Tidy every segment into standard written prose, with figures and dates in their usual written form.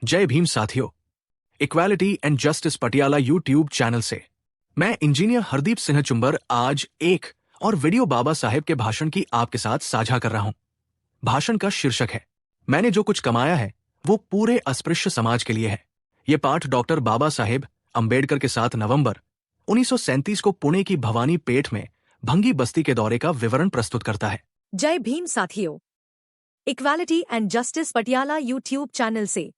जय भीम साथियों। Equality and justice Patiala YouTube channel से मैं इंजीनियर हरदीप सिंह चुंबर आज एक और वीडियो बाबा साहेब के भाषण की आपके साथ साझा कर रहा हूं। भाषण का शीर्षक है मैंने जो कुछ कमाया है वो पूरे अस्पृश्य समाज के लिए है। ये पाठ डॉक्टर बाबा साहेब अंबेडकर के 7 नवंबर 1937 को पुणे की भवानी पेठ में भंगी बस्ती के दौरे का विवरण प्रस्तुत करता है। जय भीम साथियों। Equality and justice Patiala YouTube channel से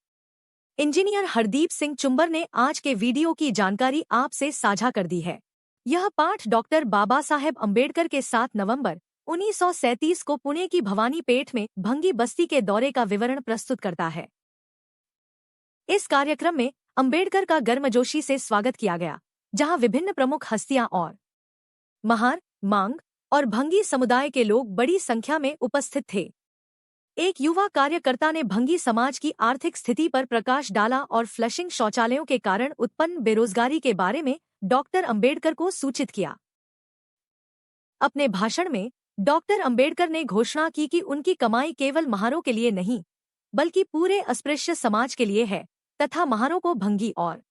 इंजीनियर हरदीप सिंह चुंबर ने आज के वीडियो की जानकारी आपसे साझा कर दी है। यह पाठ डॉक्टर बाबा साहेब अंबेडकर के 7 नवंबर 1937 को पुणे की भवानी पेठ में भंगी बस्ती के दौरे का विवरण प्रस्तुत करता है। इस कार्यक्रम में अंबेडकर का गर्मजोशी से स्वागत किया गया, जहां विभिन्न प्रमुख हस्तियां और महार, मांग और भंगी समुदाय के लोग बड़ी संख्या में उपस्थित थे। एक युवा कार्यकर्ता ने भंगी समाज की आर्थिक स्थिति पर प्रकाश डाला और फ्लशिंग शौचालयों के कारण उत्पन्न बेरोजगारी के बारे में डॉक्टर अंबेडकर को सूचित किया। अपने भाषण में डॉक्टर अंबेडकर ने घोषणा की कि उनकी कमाई केवल महारों के लिए नहीं बल्कि पूरे अस्पृश्य समाज के लिए है तथा महारों को भंगी और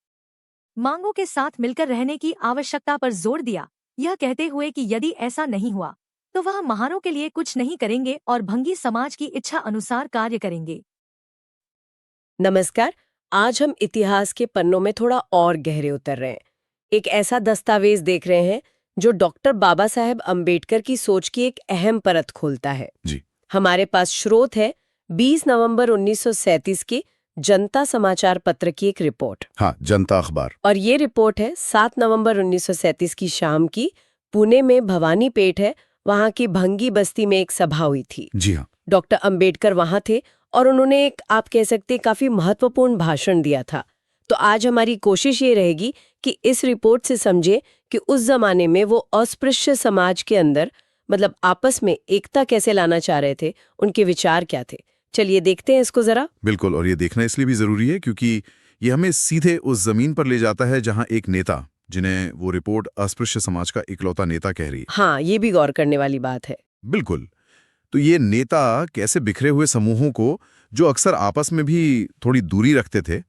मांगों के साथ मिलकर रहने की आवश्यकता पर जोर दिया, यह कहते हुए कि यदि ऐसा नहीं हुआ तो वह महारों के लिए कुछ नहीं करेंगे और भंगी समाज की इच्छा अनुसार कार्य करेंगे। नमस्कार। आज हम इतिहास के पन्नों में थोड़ा और गहरे उतर रहे हैं। एक ऐसा दस्तावेज देख रहे हैं जो डॉक्टर बाबा साहेब अंबेडकर की सोच की एक अहम परत खोलता है। जी। हमारे पास स्रोत है 20 नवंबर 1937 की जनता समाचार पत्र की एक रिपोर्ट। हाँ, जनता अखबार। और ये रिपोर्ट है 7 नवंबर 1937 की शाम की। पुणे में भवानी पेठ है, वहां की भंगी बस्ती में एक सभा हुई थी। जी हाँ। डॉक्टर अंबेडकर वहां थे और उन्होंने एक, आप कह सकते, काफी महत्वपूर्ण भाषण दिया था। तो आज हमारी कोशिश ये रहेगी कि इस रिपोर्ट से समझे कि उस जमाने में वो अस्पृश्य समाज के अंदर मतलब आपस में एकता कैसे लाना चाह रहे थे, उनके विचार क्या थे। चलिए देखते हैं इसको जरा। बिल्कुल, और ये देखना इसलिए भी जरूरी है क्योंकि ये हमें सीधे उस जमीन पर ले जाता है जहां एक नेता, जिन्हें वो रिपोर्ट अस्पृश्य समाज का इकलौता नेता कह रही है। हाँ, ये भी गौर करने वाली बात है। बिल्कुल। तो ये नेता कैसे बिखरे हुए समूहों को, जो अक्सर आपस में भी थोड़ी दूरी रखते थे,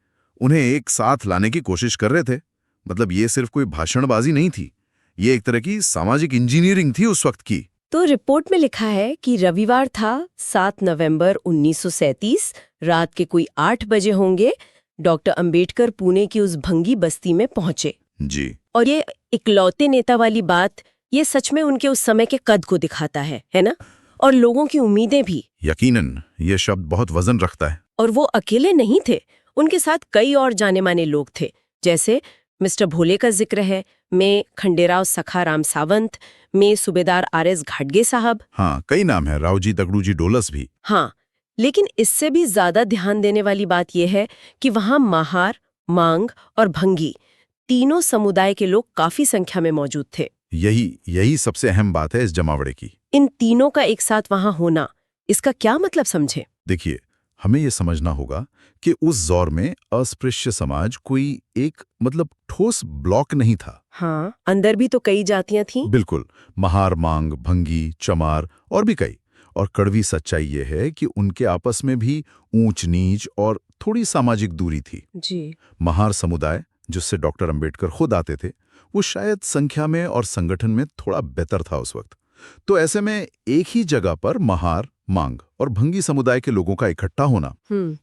उन्हें एक साथ लाने की कोशिश कर रहे थे। मतलब ये सिर्फ कोई भाषणबाजी नहीं थी, ये एक तरह की सामाजिक इंजीनियरिंग थी उस वक्त की। तो रिपोर्ट में लिखा है कि रविवार था 7 नवंबर 1937, रात के कोई 8 बजे होंगे। डॉक्टर अंबेडकर पुणे की उस भंगी बस्ती में पहुंचे। जी। और ये इकलौते नेता वाली बात, ये सच में उनके उस समय के कद को दिखाता है ना? और लोगों की उम्मीदें भी। यकीनन ये शब्द बहुत वजन रखता है। और वो अकेले नहीं थे, उनके साथ कई और जाने माने लोग थे। जैसे मिस्टर भोले का जिक्र है, में खंडेराव सखाराम सावंत, में सूबेदार आर.एस. घाटगे साहब। हाँ, कई नाम है, रावजी दगड़ूजी डोलस भी। हाँ, लेकिन इससे भी ज्यादा ध्यान देने वाली बात यह है कि वहां महार, मांग और भंगी तीनों समुदाय के लोग काफी संख्या में मौजूद थे। यही सबसे अहम बात है इस जमावड़े की। इन तीनों का एक साथ वहां होना, इसका क्या मतलब समझे? देखिए, हमें यह समझना होगा कि उस दौर में अस्पृश्य समाज कोई एक मतलब ठोस ब्लॉक नहीं था। हाँ, अंदर भी तो कई जातियां थीं। बिल्कुल, महार, मांग, भंगी, चमार और भी कई। और कड़वी सच्चाई ये है कि उनके आपस में भी ऊंच नीच और थोड़ी सामाजिक दूरी थी। जी। महार समुदाय, जिससे डॉक्टर अंबेडकर खुद आते थे, वो शायद संख्या में और संगठन में थोड़ा बेहतर था उस वक्त। तो ऐसे में एक ही जगह पर महार, मांग और भंगी समुदाय के लोगों का इकट्ठा होना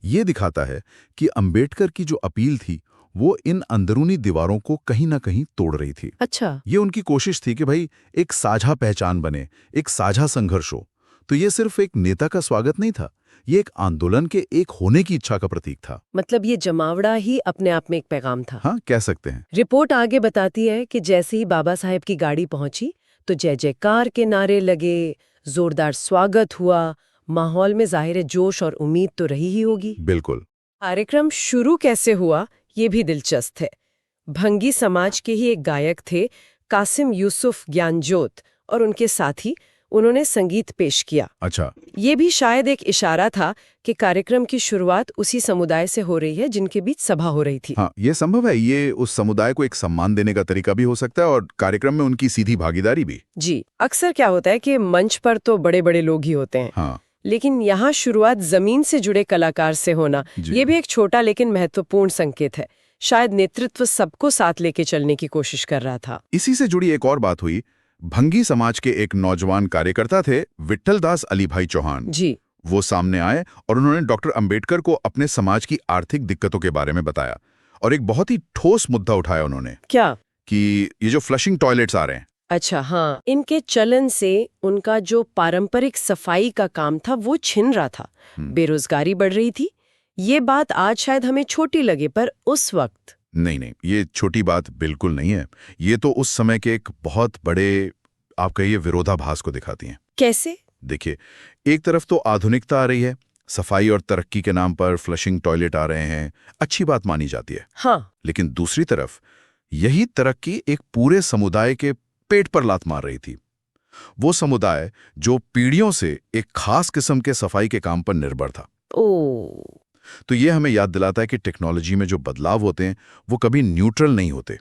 ये दिखाता है कि अंबेडकर की जो अपील थी वो इन अंदरूनी दीवारों को कहीं ना कहीं तोड़ रही थी। अच्छा। ये उनकी कोशिश थी कि भाई एक साझा पहचान बने, एक साझा संघर्ष हो। तो ये सिर्फ एक नेता का स्वागत नहीं था, ये एक आंदोलन के एक होने की इच्छा का प्रतीक था। मतलब ये जमावड़ा ही अपने आप में एक पैगाम था। हाँ, कह सकते हैं। रिपोर्ट आगे बताती है कि जैसे ही बाबा साहेब की गाड़ी पहुंची तो जय जयकार के नारे लगे, जोरदार स्वागत हुआ। माहौल में जाहिर जोश और उम्मीद तो रही ही होगी। बिल्कुल। कार्यक्रम शुरू कैसे हुआ ये भी दिलचस्प है। भंगी समाज के ही एक गायक थे, कासिम यूसुफ ज्ञानजोत, और उनके साथी, उन्होंने संगीत पेश किया। अच्छा। ये भी शायद एक इशारा था कि कार्यक्रम की शुरुआत उसी समुदाय से हो रही है जिनके बीच सभा हो रही थी। हाँ, ये संभव है। ये उस समुदाय को एक सम्मान देने का तरीका भी हो सकता है और कार्यक्रम में उनकी सीधी भागीदारी भी। जी, अक्सर क्या होता है कि मंच पर तो बड़े बड़े लोग ही होते हैं। हाँ। लेकिन यहाँ शुरुआत जमीन से जुड़े कलाकार से होना, जी। ये भी एक छोटा लेकिन महत्वपूर्ण संकेत है। शायद नेतृत्व सबको साथ लेके चलने की कोशिश कर रहा था। इसी से जुड़ी एक और बात हुई। भंगी समाज के एक नौजवान कार्यकर्ता थे विट्ठलदास अलीभाई चौहान। जी। वो सामने आए और उन्होंने डॉक्टर अंबेडकर को अपने समाज की आर्थिक दिक्कतों के बारे में बताया और एक बहुत ही ठोस मुद्दा उठाया उन्होंने क्या? कि ये जो फ्लशिंग टॉयलेट्स आ रहे हैं। अच्छा, हाँ, इनके चलन से उनका जो पारंपरिक सफाई का काम था वो छिन रहा था, बेरोजगारी बढ़ रही थी। ये बात आज शायद हमें छोटी लगे, पर उस वक्त नहीं, ये छोटी बात बिल्कुल नहीं है। ये तो उस समय के एक बहुत बड़े, आप कहिए, विरोधाभास को दिखाती हैं। कैसे? देखिए, एक तरफ तो आधुनिकता आ रही है, सफाई और तरक्की के नाम पर फ्लशिंग टॉयलेट आ रहे हैं, अच्छी बात मानी जाती है। हाँ। लेकिन दूसरी तरफ यही तरक्की एक पूरे समुदाय के पेट पर लात मार रही थी। वो समुदाय जो पीढ़ियों से एक खास किस्म के सफाई के काम पर निर्भर था। ओ। तो ये हमें याद दिलाता है कि टेक्नोलॉजी में जो बदलाव होते हैं वो कभी न्यूट्रल नहीं होते।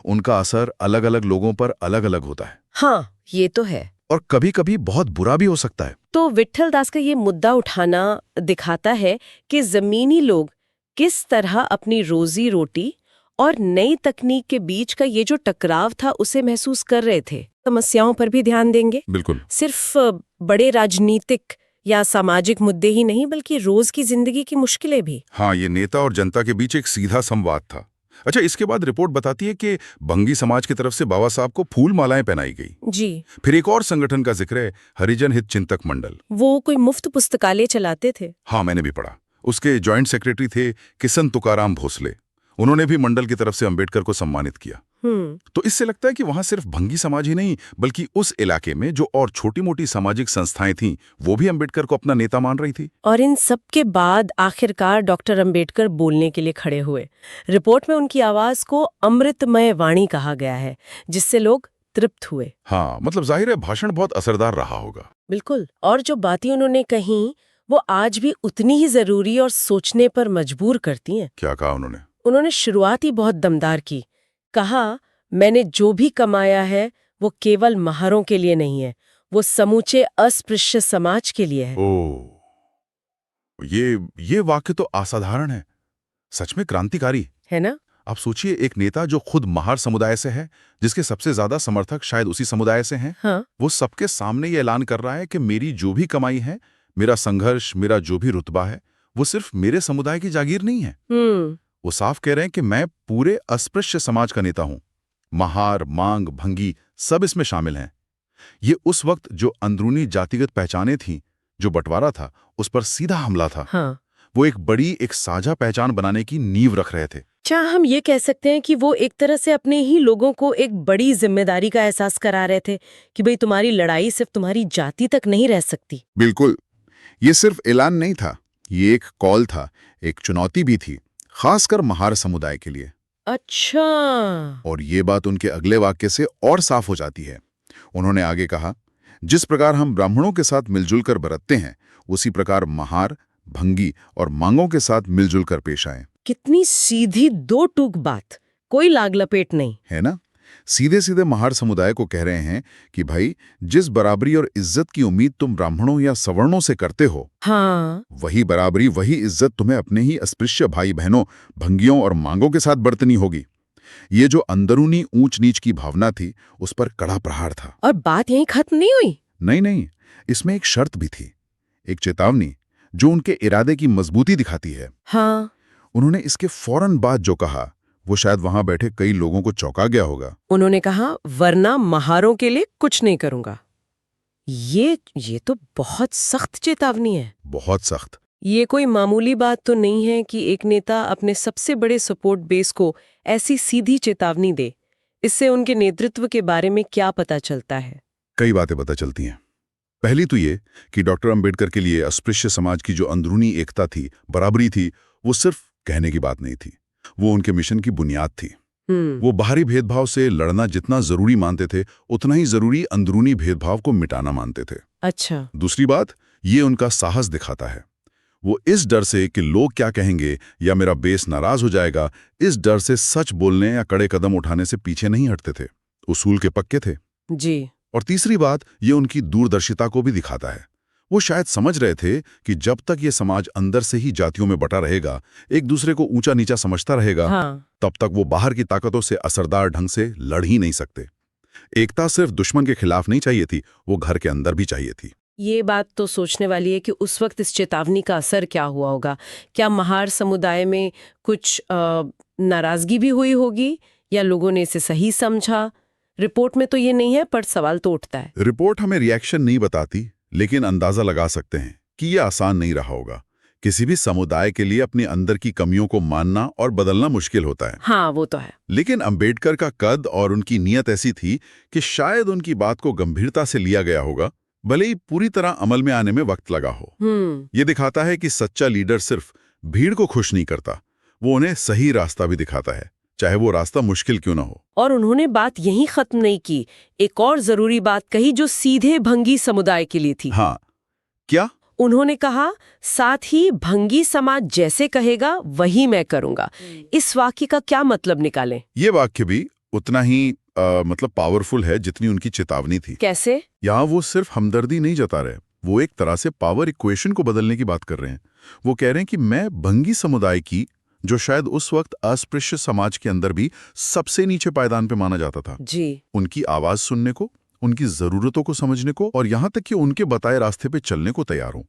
उनका असर अलग अलग लोगों पर अलग अलग होता है। हाँ, ये तो है। और कभी कभी बहुत बुरा भी हो सकता है। तो विट्ठलदास का ये मुद्दा उठाना दिखाता है कि जमीनी लोग किस तरह अपनी रोजी रोटी और नई तकनीक के बीच का ये जो टकराव था उसे महसूस कर रहे थे। समस्याओं पर भी ध्यान देंगे। बिल्कुल। सिर्फ बड़े राजनीतिक या सामाजिक मुद्दे ही नहीं, बल्कि रोज की जिंदगी की मुश्किलें भी। हाँ, ये नेता और जनता के बीच एक सीधा संवाद था। अच्छा, इसके बाद रिपोर्ट बताती है कि भंगी समाज की तरफ से बाबा साहब को फूल मालाएं पहनाई गई। जी। फिर एक और संगठन का जिक्र है, हरिजन हित चिंतक मंडल। वो कोई मुफ्त पुस्तकालय चलाते थे। हाँ, मैंने भी पढ़ा। उसके जॉइंट सेक्रेटरी थे किशन तुकाराम भोसले। उन्होंने भी मंडल की तरफ से अंबेडकर को सम्मानित किया। तो इससे लगता है कि वहां सिर्फ भंगी समाज ही नहीं, बल्कि उस इलाके में जो और छोटी मोटी सामाजिक संस्थाएं थीं, वो भी अंबेडकर को अपना नेता मान रही थी। और इन सब के बाद आखिरकार डॉक्टर अंबेडकर बोलने के लिए खड़े हुए। रिपोर्ट में उनकी आवाज को अमृतमय वाणी कहा गया है, जिससे लोग तृप्त हुए। हाँ, मतलब जाहिर है भाषण बहुत असरदार रहा होगा। बिल्कुल। और जो बातें उन्होंने कही वो आज भी उतनी ही जरूरी और सोचने पर मजबूर करती हैं। क्या कहा उन्होंने? उन्होंने शुरुआत ही बहुत दमदार की। कहा, मैंने जो भी कमाया है वो केवल महारों के लिए नहीं है, वो समूचे अस्पृश्य समाज के लिए है। ओह, ये वाक्य तो असाधारण है, सच में क्रांतिकारी है ना? आप सोचिए, एक नेता जो खुद महार समुदाय से है, जिसके सबसे ज्यादा समर्थक शायद उसी समुदाय से हैं, हाँ। वो सबके सामने ये ऐलान कर रहा है कि मेरी जो भी कमाई है, मेरा संघर्ष, मेरा जो भी रुतबा है, वो सिर्फ मेरे समुदाय की जागीर नहीं है। वो साफ कह रहे हैं कि मैं पूरे अस्पृश्य समाज का नेता हूं। महार, मांग, भंगी सब इसमें शामिल हैं। ये उस वक्त जो अंदरूनी जातिगत पहचानें थीं, जो बंटवारा था, उस पर सीधा हमला था। हाँ। वो एक साझा पहचान बनाने की नींव रख रहे थे। क्या हम ये कह सकते हैं कि वो एक तरह से अपने ही लोगों को एक बड़ी जिम्मेदारी का एहसास करा रहे थे कि भाई तुम्हारी लड़ाई सिर्फ तुम्हारी जाति तक नहीं रह सकती? बिल्कुल। ये सिर्फ ऐलान नहीं था, ये एक कॉल था, एक चुनौती भी थी, खासकर महार समुदाय के लिए। अच्छा। और ये बात उनके अगले वाक्य से और साफ हो जाती है। उन्होंने आगे कहा, जिस प्रकार हम ब्राह्मणों के साथ मिलजुल कर बरतते हैं, उसी प्रकार महार, भंगी और मांगों के साथ मिलजुल कर पेश आए। कितनी सीधी दो टूक बात, कोई लाग लपेट नहीं, है ना? सीधे सीधे महार समुदाय को कह रहे हैं कि भाई, जिस बराबरी और इज्जत की उम्मीद तुम ब्राह्मणों या सवर्णों से करते हो, हाँ, वही बराबरी, वही इज्जत तुम्हें अपने ही अस्पृश्य भाई बहनों, भंगियों और मांगों के साथ बरतनी होगी। ये जो अंदरूनी ऊंच नीच की भावना थी, उस पर कड़ा प्रहार था। और बात यहीं खत्म नहीं हुई। नहीं, इसमें एक शर्त भी थी, एक चेतावनी जो उनके इरादे की मजबूती दिखाती है। हाँ। उन्होंने इसके फौरन बाद जो कहा, वो शायद वहां बैठे कई लोगों को चौंका गया होगा। उन्होंने कहा, वरना महारों के लिए कुछ नहीं करूंगा। ये तो बहुत सख्त चेतावनी है। बहुत सख्त। ये कोई मामूली बात तो नहीं है कि एक नेता अपने सबसे बड़े सपोर्ट बेस को ऐसी सीधी चेतावनी दे। इससे उनके नेतृत्व के बारे में क्या पता चलता है? कई बातें पता चलती हैं। पहली तो ये कि डॉक्टर अंबेडकर के लिए अस्पृश्य समाज की जो अंदरूनी एकता थी, बराबरी थी, वो सिर्फ कहने की बात नहीं थी, वो उनके मिशन की बुनियाद थी। वो बाहरी भेदभाव से लड़ना जितना जरूरी मानते थे, उतना ही जरूरी अंदरूनी भेदभाव को मिटाना मानते थे। अच्छा। दूसरी बात, ये उनका साहस दिखाता है। वो इस डर से कि लोग क्या कहेंगे या मेरा बेस नाराज हो जाएगा, इस डर से सच बोलने या कड़े कदम उठाने से पीछे नहीं हटते थे। उसूल के पक्के थे। जी। और तीसरी बात, ये उनकी दूरदर्शिता को भी दिखाता है। वो शायद समझ रहे थे कि जब तक ये समाज अंदर से ही जातियों में बटा रहेगा, एक दूसरे को ऊंचा नीचा समझता रहेगा, तब तक वो बाहर की ताकतों से असरदार ढंग से लड़ ही नहीं सकते। एकता सिर्फ दुश्मन के खिलाफ नहीं चाहिए थी, वो घर के अंदर भी चाहिए थी। ये बात तो सोचने वाली है कि उस वक्त इस चेतावनी का असर क्या हुआ होगा। क्या महार समुदाय में कुछ नाराजगी भी हुई होगी या लोगों ने इसे सही समझा? रिपोर्ट में तो ये नहीं है, पर सवाल तो उठता है। रिपोर्ट हमें रिएक्शन नहीं बताती, लेकिन अंदाजा लगा सकते हैं कि यह आसान नहीं रहा होगा। किसी भी समुदाय के लिए अपने अंदर की कमियों को मानना और बदलना मुश्किल होता है। हाँ, वो तो है। लेकिन अंबेडकर का कद और उनकी नीयत ऐसी थी कि शायद उनकी बात को गंभीरता से लिया गया होगा, भले ही पूरी तरह अमल में आने में वक्त लगा हो। ये दिखाता है कि सच्चा लीडर सिर्फ भीड़ को खुश नहीं करता, वो उन्हें सही रास्ता भी दिखाता है, चाहे वो रास्ता मुश्किल क्यों ना हो। और उन्होंने बात यहीं खत्म नहीं की, एक और जरूरी बात कही जो सीधे भंगी समुदाय के लिए थी। हाँ, क्या? उन्होंने कहा, साथ ही भंगी समाज जैसे कहेगा वही मैं करूंगा। इस वाक्य का क्या मतलब निकालें? ये वाक्य भी उतना ही मतलब पावरफुल है जितनी उनकी चेतावनी थी। कैसे? यहाँ वो सिर्फ हमदर्दी नहीं जता रहे, वो एक तरह से पावर इक्वेशन को बदलने की बात कर रहे हैं। वो कह रहे हैं कि मैं भंगी समुदाय की, जो शायद उस वक्त अस्पृश्य समाज के अंदर भी सबसे नीचे पायदान पे माना जाता था, जी, उनकी आवाज सुनने को, उनकी जरूरतों को समझने को और यहाँ तक कि उनके बताए रास्ते पे चलने को तैयार हूं।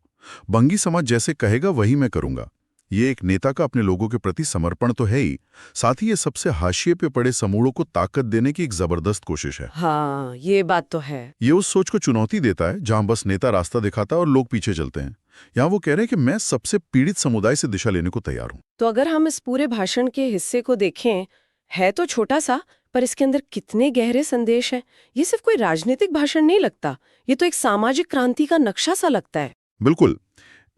भंगी समाज जैसे कहेगा वही मैं करूंगा। ये एक नेता का अपने लोगों के प्रति समर्पण तो है ही, साथ ही ये सबसे हाशिए पे पड़े समूहों को ताकत देने की एक जबरदस्त कोशिश है। हाँ, ये बात तो है। ये उस सोच को चुनौती देता है जहां बस नेता रास्ता दिखाता है और लोग पीछे चलते हैं। यहाँ वो कह रहे हैं कि मैं सबसे पीड़ित समुदाय से दिशा लेने को तैयार हूं। तो अगर हम इस पूरे भाषण के हिस्से को देखें, है तो छोटा सा, पर इसके अंदर कितने गहरे संदेश हैं। ये सिर्फ कोई राजनीतिक भाषण नहीं लगता, ये तो एक सामाजिक क्रांति का नक्शा सा लगता है। बिल्कुल।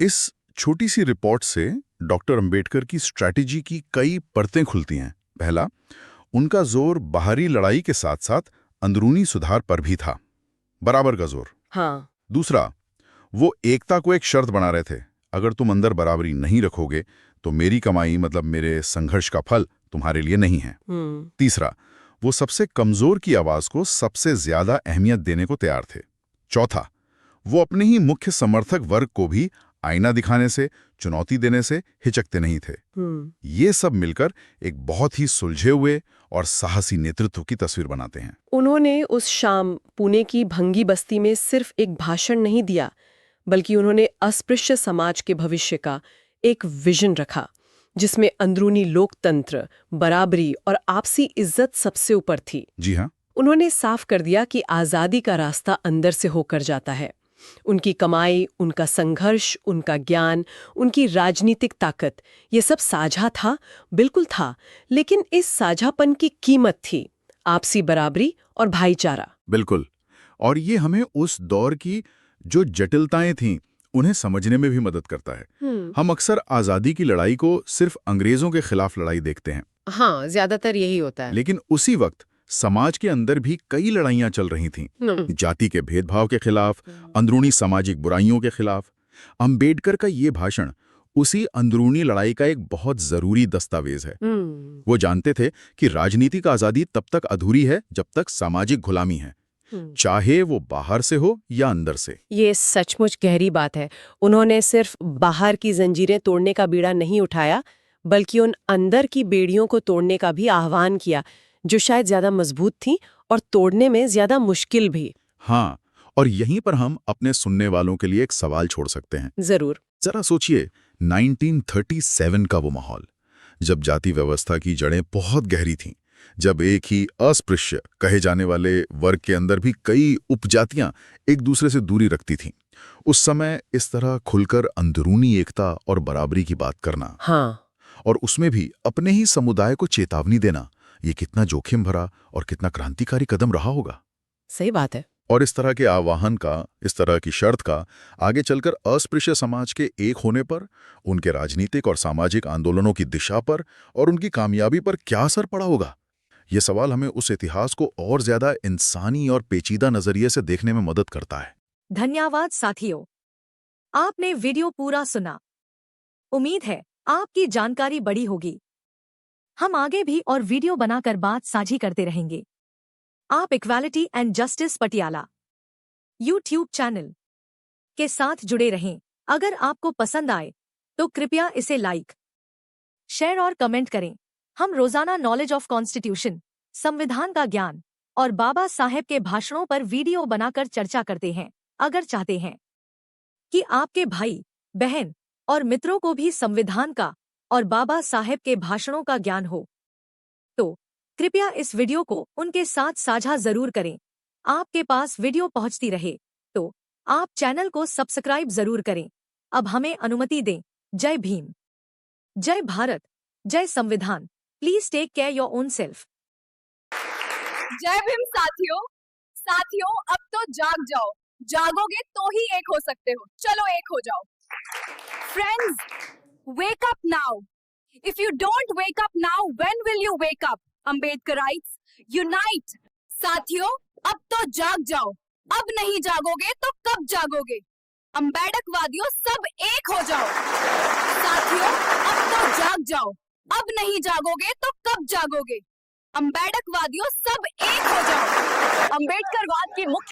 इस छोटी सी रिपोर्ट से डॉक्टर अंबेडकर की स्ट्रैटेजी की कई परतें खुलती हैं। पहला, उनका जोर बाहरी लड़ाई के साथ साथ अंदरूनी सुधार पर भी था, बराबर का जोर। हाँ। दूसरा, वो एकता को एक शर्त बना रहे थे, अगर तुम अंदर बराबरी नहीं रखोगे तो मेरी कमाई मतलब मेरे संघर्ष का फल तुम्हारे लिए नहीं है। तीसरा, वो सबसे कमजोर की आवाज को सबसे ज्यादा अहमियत देने को तैयार थे। चौथा, वो अपने ही मुख्य समर्थक वर्ग को भी आईना दिखाने से, चुनौती देने से हिचकते नहीं थे। ये सब मिलकर एक बहुत ही सुलझे हुए और साहसी नेतृत्व की तस्वीर बनाते हैं। उन्होंने उस शाम पुणे की भंगी बस्ती में सिर्फ एक भाषण नहीं दिया, बल्कि उन्होंने अस्पृश्य समाज के भविष्य का एक विजन रखा, जिसमें अंदरूनी लोकतंत्र, बराबरी और आपसी इज्जत सबसे ऊपर थी। जी हाँ। उन्होंने साफ कर दिया कि आजादी का रास्ता अंदर से होकर जाता है। उनकी कमाई, उनका संघर्ष, उनका ज्ञान, उनकी राजनीतिक ताकत, ये सब साझा था, बिल्कुल था, लेकिन इस साझापन की कीमत थी आपसी बराबरी और भाईचारा। बिल्कुल। और ये हमें उस दौर की जो जटिलताएं थीं उन्हें समझने में भी मदद करता है। हम अक्सर आज़ादी की लड़ाई को सिर्फ अंग्रेजों के खिलाफ लड़ाई देखते हैं। हाँ, ज्यादातर यही होता है। लेकिन उसी वक्त समाज के अंदर भी कई लड़ाइयां चल रही थीं, जाति के भेदभाव के खिलाफ, अंदरूनी सामाजिक बुराइयों के खिलाफ। अंबेडकर का ये भाषण उसी अंदरूनी लड़ाई का एक बहुत जरूरी दस्तावेज है। वो जानते थे कि राजनीतिक आजादी तब तक अधूरी है जब तक सामाजिक गुलामी है, चाहे वो बाहर से हो या अंदर से। ये सचमुच गहरी बात है। उन्होंने सिर्फ बाहर की जंजीरें तोड़ने का बीड़ा नहीं उठाया, बल्कि उन अंदर की बेड़ियों को तोड़ने का भी आह्वान किया, जो शायद ज्यादा मजबूत थी और तोड़ने में ज्यादा मुश्किल भी। हाँ, और यहीं पर हम अपने सुनने वालों के लिए एक सवाल छोड़ सकते हैं। जरूर। जरा सोचिए 1937 का वो माहौल, जब जाति व्यवस्था की जड़ें बहुत गहरी थीं, जब एक ही अस्पृश्य कहे जाने वाले वर्ग के अंदर भी कई उपजातियां एक दूसरे से दूरी रखती थीं। उस समय इस तरह खुलकर अंदरूनी एकता और बराबरी की बात करना, हाँ, और उसमें भी अपने ही समुदाय को चेतावनी देना, ये कितना जोखिम भरा और कितना क्रांतिकारी कदम रहा होगा। सही बात है। और इस तरह के आह्वान का, इस तरह की शर्त का आगे चलकर अस्पृश्य समाज के एक होने पर, उनके राजनीतिक और सामाजिक आंदोलनों की दिशा पर और उनकी कामयाबी पर क्या असर पड़ा होगा, ये सवाल हमें उस इतिहास को और ज्यादा इंसानी और पेचीदा नजरिए से देखने में मदद करता है। धन्यवाद साथियों, आपने वीडियो पूरा सुना। उम्मीद है आपकी जानकारी बड़ी होगी। हम आगे भी और वीडियो बनाकर बात साझी करते रहेंगे। आप equality and justice Patiala YouTube channel के साथ जुड़े रहें। अगर आपको पसंद आए तो कृपया इसे लाइक, शेयर और कमेंट करें। हम रोजाना नॉलेज ऑफ कॉन्स्टिट्यूशन, संविधान का ज्ञान और बाबा साहेब के भाषणों पर वीडियो बनाकर चर्चा करते हैं। अगर चाहते हैं कि आपके भाई, बहन और मित्रों को भी संविधान का और बाबा साहेब के भाषणों का ज्ञान हो, तो कृपया इस वीडियो को उनके साथ साझा जरूर करें। आपके पास वीडियो पहुंचती रहे तो आप चैनल को सब्सक्राइब जरूर करें। अब हमें अनुमति दें। जय भीम, जय भारत, जय संविधान। Please take care your own self. जय भीम साथियों। साथियों, अब तो जाग जाओ। जागोगे तो ही एक हो सकते हो। चलो एक हो जाओ। Friends, wake up now. If you don't wake up now, when will you wake up? Ambedkarites, unite. साथियों, अब तो जाग जाओ। अब नहीं जागोगे तो कब जागोगे? अम्बेडकवादियों, सब एक हो जाओ। साथियों, अब तो जाग जाओ। अब नहीं जागोगे तो कब जागोगे? अम्बेडकवादियों, सब एक हो जाओ। अम्बेडकरवाद की मुख्य